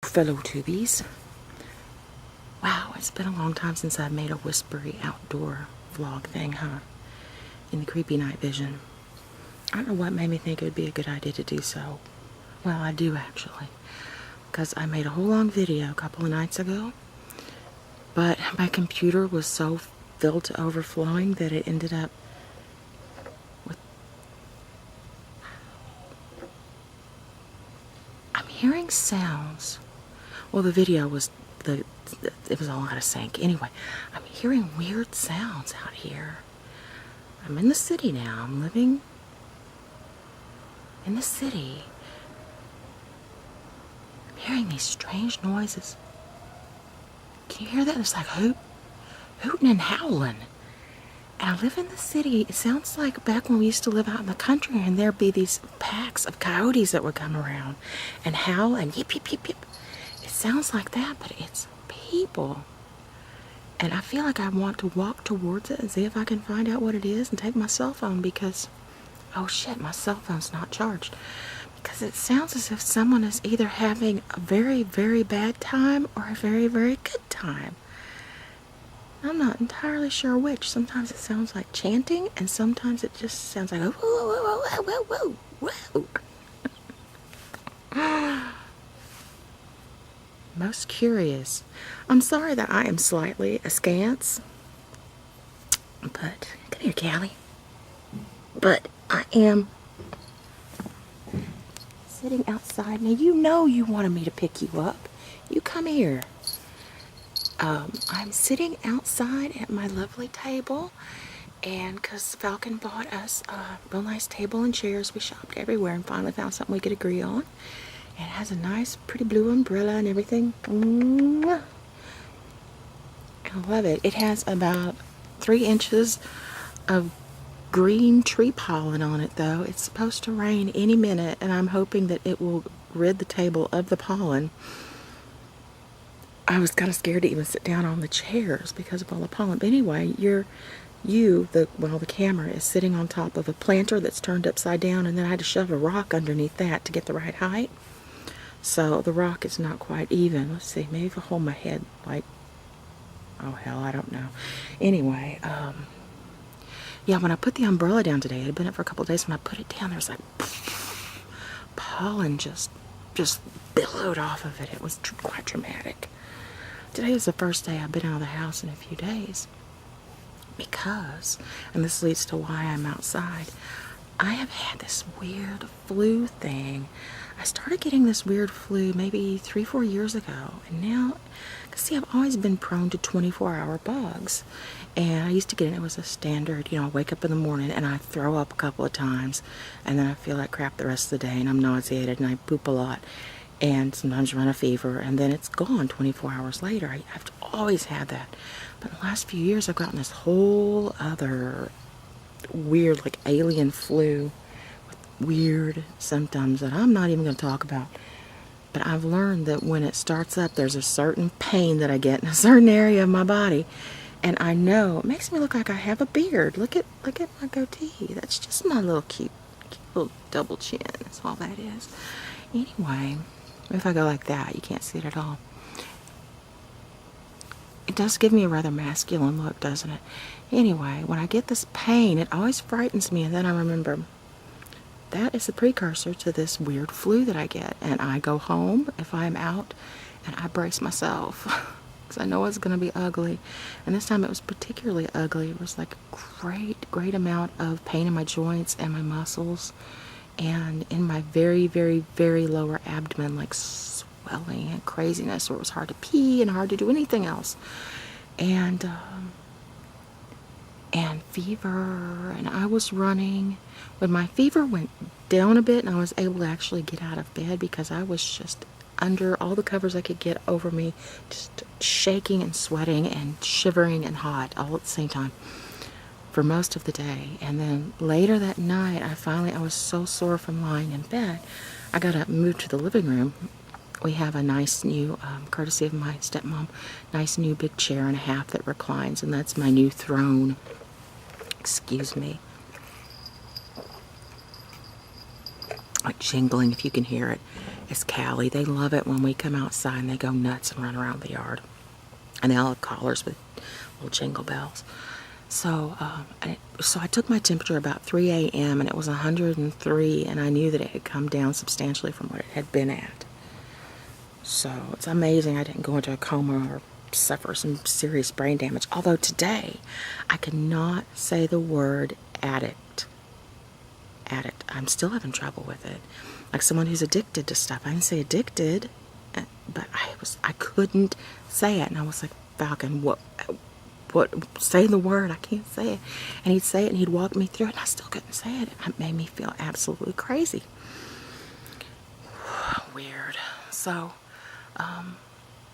Fellow tubies. Wow, it's been a long time since I've made a whispery outdoor vlog thing, huh? In the creepy night vision. I don't know what made me think it would be a good idea to do so. Well, I do actually. Because I made a whole long video a couple of nights ago. But my computer was so filled to overflowing that it ended up with... I'm hearing sounds. Well, the video was... it was all out of sync. Anyway, I'm hearing weird sounds out here. I'm in the city now. I'm living in the city. I'm hearing these strange noises. Can you hear that? It's like hooting and howling. And I live in the city. It sounds like back when we used to live out in the country and there'd be these packs of coyotes that would come around and howl and yip, yip, yip, yip. It sounds like that, but it's people. And I feel like I want to walk towards it and see if I can find out what it is and take my cell phone because, oh shit, my cell phone's not charged. Because it sounds as if someone is either having a very, very bad time or a very, very good time. I'm not entirely sure which. Sometimes it sounds like chanting and sometimes it just sounds like, whoa, whoa, whoa, whoa, whoa, whoa. Most curious. I'm sorry that I am slightly askance, but come here, Callie. But I am sitting outside. Now you know you wanted me to pick you up. You come here. I'm sitting outside at my lovely table, and because Falcon bought us a real nice table and chairs, we shopped everywhere and finally found something we could agree on. And it has a nice, pretty blue umbrella and everything. I love it. It has about 3 inches of green tree pollen on it, though. It's supposed to rain any minute, and I'm hoping that it will rid the table of the pollen. I was kind of scared to even sit down on the chairs because of all the pollen. But anyway, the camera is sitting on top of a planter that's turned upside down, and then I had to shove a rock underneath that to get the right height. So the rock is not quite even. Let's see, maybe if I hold my head like, oh hell, I don't know. Anyway, yeah, when I put the umbrella down today, it had been up for a couple of days. When I put it down, there was like pollen just billowed off of it. It was quite dramatic. Today is the first day I've been out of the house in a few days because, and this leads to why I'm outside, I have had this weird flu thing. I started getting this weird flu maybe 3-4 years ago, and now, see, I've always been prone to 24-hour bugs, and I used to get it. It was a standard, I wake up in the morning and I throw up a couple of times, and then I feel like crap the rest of the day, and I'm nauseated and I poop a lot, and sometimes run a fever, and then it's gone 24 hours later. I've always had that, but in the last few years I've gotten this whole other weird, like alien flu with weird symptoms that I'm not even going to talk about. But I've learned that when it starts up, there's a certain pain that I get in a certain area of my body, and I know it makes me look like I have a beard. Look at my goatee. That's just my little cute little double chin. That's all that is. Anyway, if I go like that, you can't see it at all. It does give me a rather masculine look, doesn't it? Anyway, when I get this pain, it always frightens me, and then I remember that is the precursor to this weird flu that I get. And I go home if I'm out, and I brace myself because I know it's going to be ugly. And this time it was particularly ugly. It was like a great amount of pain in my joints and my muscles, and in my very, very, very lower abdomen, like swelling and craziness, where it was hard to pee and hard to do anything else. And fever, and I was running. When my fever went down a bit and I was able to actually get out of bed, because I was just under all the covers I could get over me, just shaking and sweating and shivering and hot all at the same time for most of the day. And then later that night, I was so sore from lying in bed, I got up and moved to the living room. We have a nice new, courtesy of my stepmom, nice new big chair and a half that reclines, and that's my new throne. Excuse me. Like jingling, if you can hear it. is Callie. They love it when we come outside and they go nuts and run around the yard. And they all have collars with little jingle bells. So, so I took my temperature about 3 a.m. and it was 103, and I knew that it had come down substantially from what it had been at. So it's amazing I didn't go into a coma or suffer some serious brain damage. Although today, I cannot say the word addict. Addict. I'm still having trouble with it. Like someone who's addicted to stuff. I didn't say addicted, but I couldn't say it. And I was like, Falcon, what, say the word, I can't say it. And he'd say it and he'd walk me through it and I still couldn't say it. It made me feel absolutely crazy. Weird. So,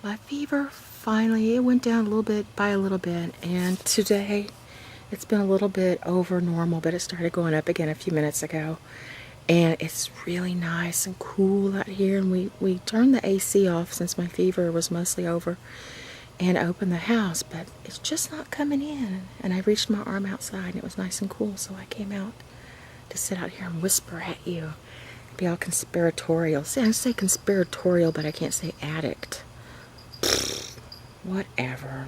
my fever finally, it went down a little bit by a little bit, and today it's been a little bit over normal, but it started going up again a few minutes ago. And it's really nice and cool out here, and we turned the AC off since my fever was mostly over, and opened the house, but it's just not coming in. And I reached my arm outside and it was nice and cool, so I came out to sit out here and whisper at you, be all conspiratorial. See, I say conspiratorial, but I can't say addict. Whatever.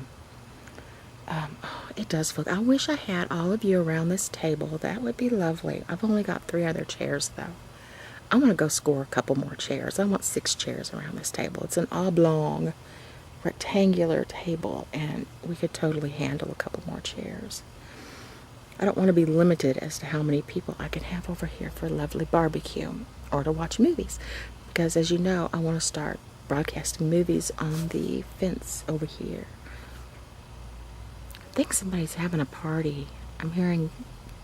It does look, I wish I had all of you around this table. That would be lovely. I've only got 3 other chairs though. I want to go score a couple more chairs. I want 6 chairs around this table. It's an oblong rectangular table, and we could totally handle a couple more chairs. I don't want to be limited as to how many people I can have over here for a lovely barbecue or to watch movies, because as you know, I want to start broadcasting movies on the fence over here. I think somebody's having a party. I'm hearing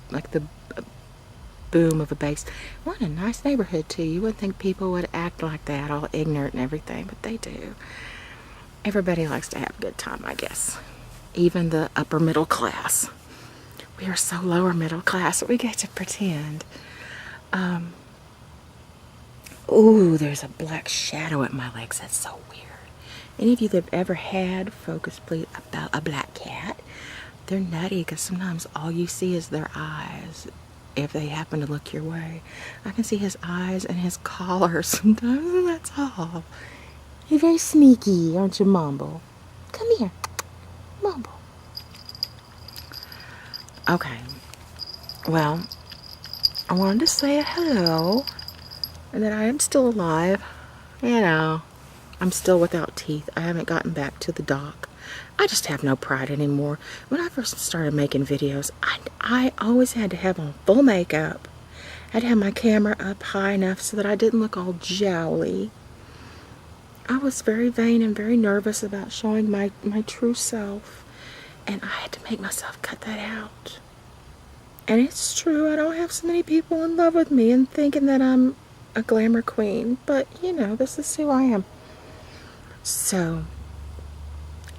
like the boom of a bass. What a nice neighborhood too. You wouldn't think people would act like that, all ignorant and everything, but they do. Everybody likes to have a good time, I guess. Even the upper middle class. We are so lower middle class that we get to pretend. Ooh, there's a black shadow at my legs. That's so weird. Any of you that have ever had, focus please, about a black cat, they're nutty because sometimes all you see is their eyes if they happen to look your way. I can see his eyes and his collar sometimes, and that's all. You're very sneaky, aren't you, Mumble? Come here. Mumble. Okay. Well, I wanted to say hello and that I am still alive. You know, I'm still without teeth. I haven't gotten back to the doc. I just have no pride anymore. When I first started making videos, I always had to have on full makeup. I had to have my camera up high enough so that I didn't look all jowly. I was very vain and very nervous about showing my true self, and I had to make myself cut that out. And it's true, I don't have so many people in love with me and thinking that I'm a glamour queen, but you know, this is who I am. So,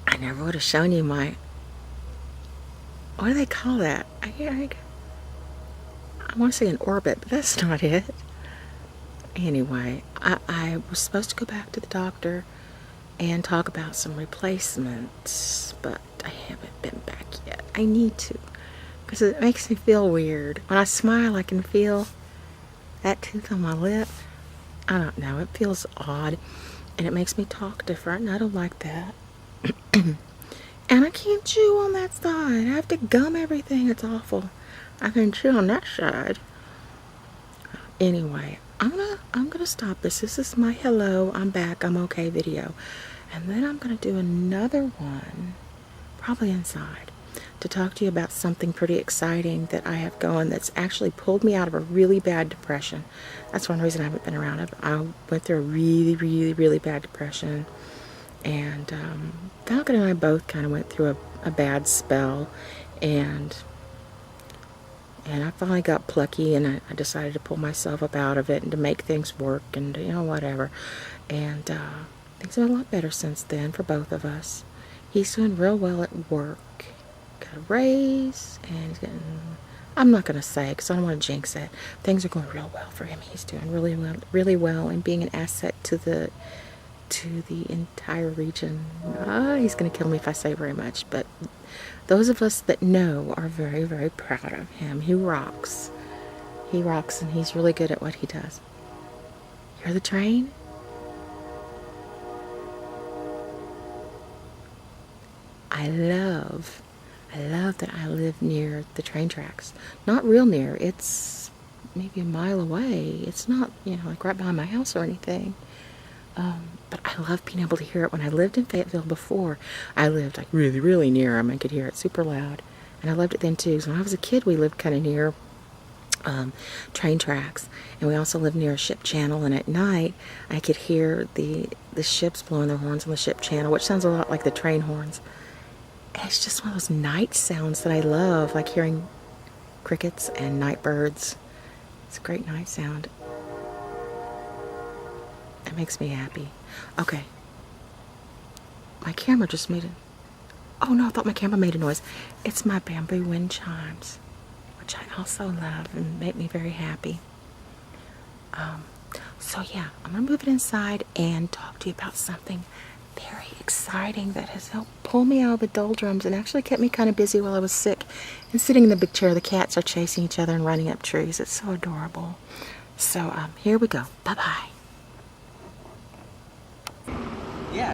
I never would have shown you my, what do they call that? I want to say an orbit, but that's not it. Anyway, I was supposed to go back to the doctor and talk about some replacements, but I haven't been back yet. I need to, because it makes me feel weird. When I smile, I can feel that tooth on my lip. I don't know, it feels odd, and it makes me talk different, and I don't like that. And I can't chew on that side. I have to gum everything. It's awful. I can chew on that side. Anyway, I'm gonna stop this. This is my hello, I'm back, I'm okay video. And then I'm gonna do another one, probably inside, to talk to you about something pretty exciting that I have going that's actually pulled me out of a really bad depression. That's one reason I haven't been around. I went through a really, really, really bad depression. And Falcon and I both kind of went through a bad spell. And I finally got plucky, and I decided to pull myself up out of it and to make things work and, you know, whatever. And things are a lot better since then for both of us. He's doing real well at work. Got a raise, and he's getting, I'm not going to say because I don't want to jinx it. Things are going real well for him. He's doing really well and being an asset to the entire region. He's going to kill me if I say very much, but those of us that know are very, very proud of him. He rocks. He rocks, and he's really good at what he does. Hear the train? I love that I live near the train tracks. Not real near. It's maybe a mile away. It's not, you know, like right behind my house or anything. But I love being able to hear it. When I lived in Fayetteville before, I lived like really, really near them. I could hear it super loud. And I loved it then too. So when I was a kid, we lived kind of near train tracks. And we also lived near a ship channel. And at night, I could hear the ships blowing their horns on the ship channel, which sounds a lot like the train horns. And it's just one of those night sounds that I love, like hearing crickets and night birds. It's a great night sound. It makes me happy. Okay. My camera just made oh no, I thought my camera made a noise. It's my bamboo wind chimes, which I also love and make me very happy. So yeah, I'm gonna move it inside and talk to you about something very exciting that has helped pull me out of the doldrums and actually kept me kind of busy while I was sick and sitting in the big chair. The cats are chasing each other and running up trees. It's so adorable. So here we go. Bye-bye.